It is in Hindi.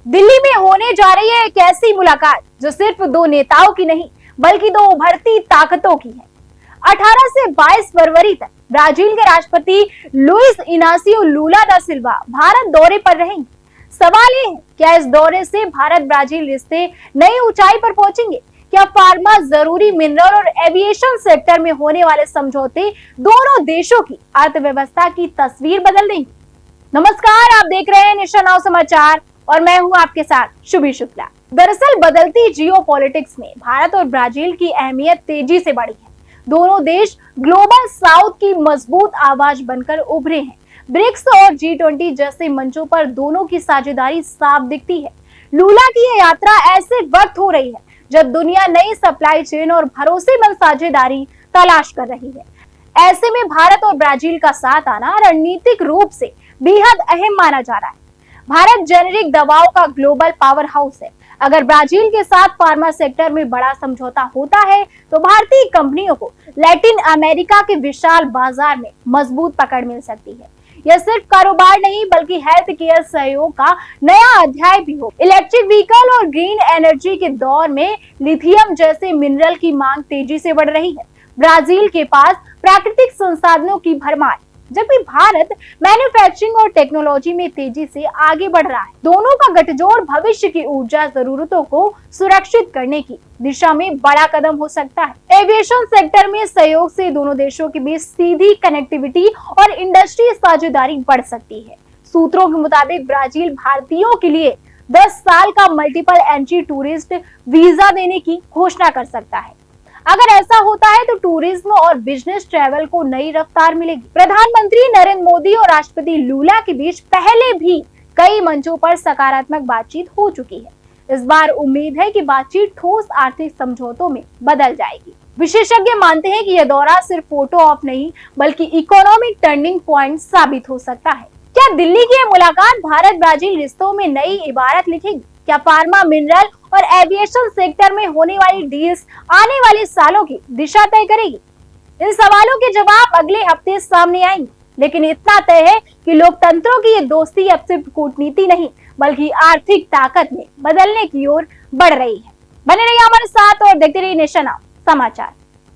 दिल्ली में होने जा रही है एक ऐसी मुलाकात जो सिर्फ दो नेताओं की नहीं बल्कि दो उभरती ताकतों की है। 18 से 22 फरवरी तक ब्राजील के राष्ट्रपति लुइस इनासियो लूला दा सिल्वा भारत दौरे पर रहेंगे। सवाल ये है, क्या इस दौरे से भारत ब्राजील रिश्ते नई ऊंचाई पर पहुंचेंगे? क्या फार्मा, जरूरी मिनरल और एविएशन सेक्टर में होने वाले समझौते दोनों देशों की अर्थव्यवस्था की तस्वीर बदल देंगे? नमस्कार, आप देख रहे हैं नेशन नाउ समाचार और मैं हूं आपके साथ शुभी शुक्ला। दरअसल बदलती जियोपॉलिटिक्स में भारत और ब्राजील की अहमियत तेजी से बढ़ी है। दोनों देश ग्लोबल साउथ की मजबूत आवाज बनकर उभरे हैं। ब्रिक्स और G20 जैसे मंचों पर दोनों की साझेदारी साफ दिखती है। लूला की यह यात्रा ऐसे वक्त हो रही है जब दुनिया नई सप्लाई चेन और भरोसेमंद साझेदारी तलाश कर रही है। ऐसे में भारत और ब्राजील का साथ आना रणनीतिक रूप से बेहद अहम माना जा रहा है। भारत जेनेरिक दवाओं का ग्लोबल पावर हाउस है। अगर ब्राजील के साथ फार्मा सेक्टर में बड़ा समझौता होता है तो भारतीय कंपनियों को लैटिन अमेरिका के विशाल बाजार में मजबूत पकड़ मिल सकती है। यह सिर्फ कारोबार नहीं बल्कि हेल्थ केयर सहयोग का नया अध्याय भी हो। इलेक्ट्रिक व्हीकल और ग्रीन एनर्जी के दौर में लिथियम जैसे मिनरल की मांग तेजी से बढ़ रही है। ब्राजील के पास प्राकृतिक संसाधनों की भरमार, जबकि भारत मैन्युफैक्चरिंग और टेक्नोलॉजी में तेजी से आगे बढ़ रहा है। दोनों का गठजोड़ भविष्य की ऊर्जा जरूरतों को सुरक्षित करने की दिशा में बड़ा कदम हो सकता है। एविएशन सेक्टर में सहयोग से दोनों देशों के बीच सीधी कनेक्टिविटी और इंडस्ट्री साझेदारी बढ़ सकती है। सूत्रों के मुताबिक ब्राजील भारतीयों के लिए 10 साल का मल्टीपल एंट्री टूरिस्ट वीजा देने की घोषणा कर सकता है। अगर ऐसा होता है तो टूरिज्म और बिजनेस ट्रैवल को नई रफ्तार मिलेगी। प्रधानमंत्री नरेंद्र मोदी और राष्ट्रपति लूला के बीच पहले भी कई मंचों पर सकारात्मक बातचीत हो चुकी है। इस बार उम्मीद है कि बातचीत ठोस आर्थिक समझौतों में बदल जाएगी। विशेषज्ञ मानते हैं कि यह दौरा सिर्फ फोटो ऑप नहीं बल्कि इकोनॉमिक टर्निंग पॉइंट साबित हो सकता है। क्या दिल्ली की यह मुलाकात भारत ब्राजील रिश्तों में नई इबारत लिखेगी? क्या फार्मा, मिनरल और एविएशन सेक्टर में होने वाली डील्स आने वाले सालों की दिशा तय करेगी? इन सवालों के जवाब अगले हफ्ते सामने आएंगे, लेकिन इतना तय है कि लोकतंत्रों की ये दोस्ती अब सिर्फ कूटनीति नहीं बल्कि आर्थिक ताकत में बदलने की ओर बढ़ रही है। बने रहिए हमारे साथ और देखते रहिए नेशन नाउ समाचार।